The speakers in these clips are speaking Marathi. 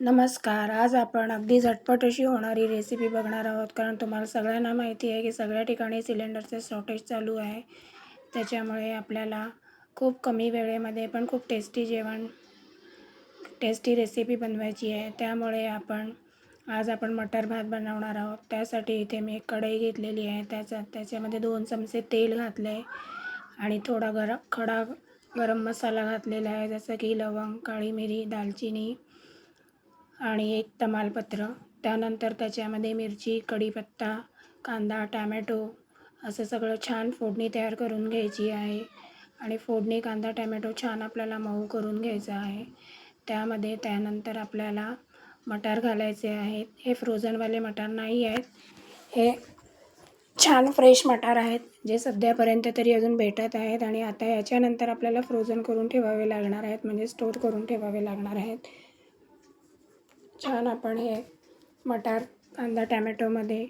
नमस्कार. आज आपण अगदी झटपट अशी होणारी रेसिपी बघणार आहोत. कारण तुम्हाला सगळ्यांना माहिती आहे की सगळ्या ठिकाणी सिलेंडरचे शॉर्टेज चालू आहे. त्याच्यामुळे आपल्याला खूप कमी वेळेमध्ये पण खूप टेस्टी रेसिपी बनवायची आहे. त्यामुळे आज आपण मटर भात बनवणार आहोत. त्यासाठी इथे मी एक कढई घेतलेली आहे. त्याच्यामध्ये 2 चमचे तेल घातलं आहे आणि थोडा खडा गरम मसाला घातलेला आहे, जसं की लवंग, काळी मिरी, दालचिनी आणि एक तमालपत्र. त्यानंतर त्याच्यामध्ये मिरची, कढीपत्ता, कांदा, टॅमॅटो असं सगळं छान फोडणी तयार करून घ्यायची आहे. आणि फोडणी कांदा टॅमॅटो छान आपल्याला मऊ करून घ्यायचं आहे. त्यानंतर आपल्याला मटार घालायचे आहेत. हे फ्रोझनवाले मटार नाही आहेत, हे छान फ्रेश मटार आहेत, जे सध्यापर्यंत तरी अजून भेटत आहेत. आणि आता याच्यानंतर आपल्याला फ्रोझन करून ठेवावे लागणार आहेत, म्हणजे स्टोर करून ठेवावे लागणार आहेत. छान आपण हे मटार कांदा टॅमॅटोमध्ये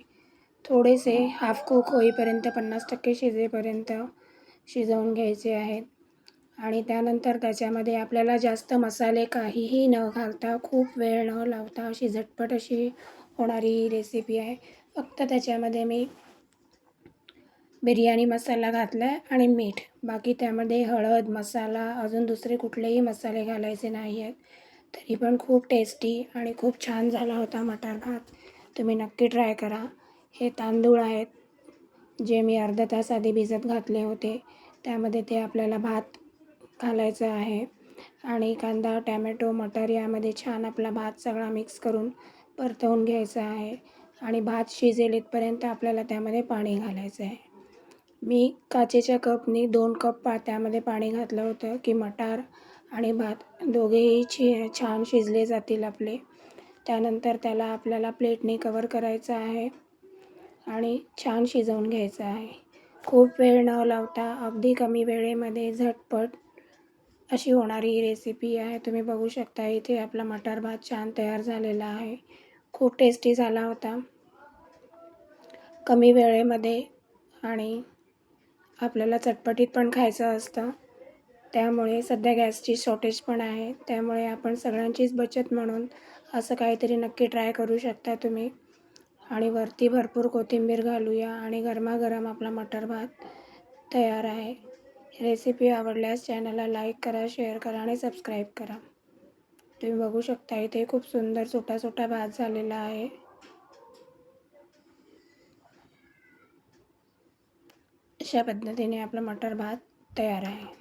थोडेसे हाफ कुक होईपर्यंत 50% शिजेपर्यंत शिजवून घ्यायचे आहेत. आणि त्यानंतर त्याच्यामध्ये आपल्याला जास्त मसाले काहीही न घालता, खूप वेळ न लावता अशी झटपट अशी होणारी ही रेसिपी आहे. फक्त त्याच्यामध्ये मी बिर्याणी मसाला घातला आहे आणि मीठ. बाकी त्यामध्ये हळद, मसाला, अजून दुसरे कुठलेही मसाले घालायचे नाही आहेत. तरी पण खूप टेस्टी आणि खूप छान झाला होता मटार भात. तुम्ही नक्की ट्राय करा. हे तांदूळ आहेत, जे मी अर्धा तास आधी भिजत घातले होते. त्यामध्ये ते आपल्याला भात घालायचं आहे आणि कांदा, टॅमॅटो, मटार यामध्ये छान आपला भात सगळा मिक्स करून परतवून घ्यायचा आहे. आणि भात शिजेल इथपर्यंत आपल्याला त्यामध्ये पाणी घालायचं आहे. मी काचेच्या कपनी 2 कप त्यामध्ये पाणी घातलं होतं, की मटार आणि भात दोघेही छान शिजले जातील आपले. त्यानंतर त्याला आपल्याला प्लेटने कवर करायचं आहे आणि छान शिजवून घ्यायचं आहे. खूप वेळ न लावता अगदी कमी वेळेमध्ये झटपट अशी होणारी ही रेसिपी आहे. तुम्ही बघू शकता इथे आपला मटार भात छान तयार झालेला आहे. खूप टेस्टी झाला होता, कमी वेळेमध्ये. आणि आपल्याला चटपटीत पण खायचं असतं, त्यामुळे सध्या गॅसची शॉर्टेज पण आहे. त्यामुळे आपण सगळ्यांचीच बचत म्हणून असं काहीतरी नक्की ट्राय करू शकता तुम्ही. आणि वरती भरपूर कोथिंबीर घालूया आणि गरमागरम आपला मटार भात तयार आहे. रेसिपी आवडल्यास चॅनलला लाईक करा, शेअर करा आणि सबस्क्राईब करा. तुम्ही बघू शकता इथे खूप सुंदर छोटा भात झालेला आहे. अशा पद्धतीने आपला मटार भात तयार आहे.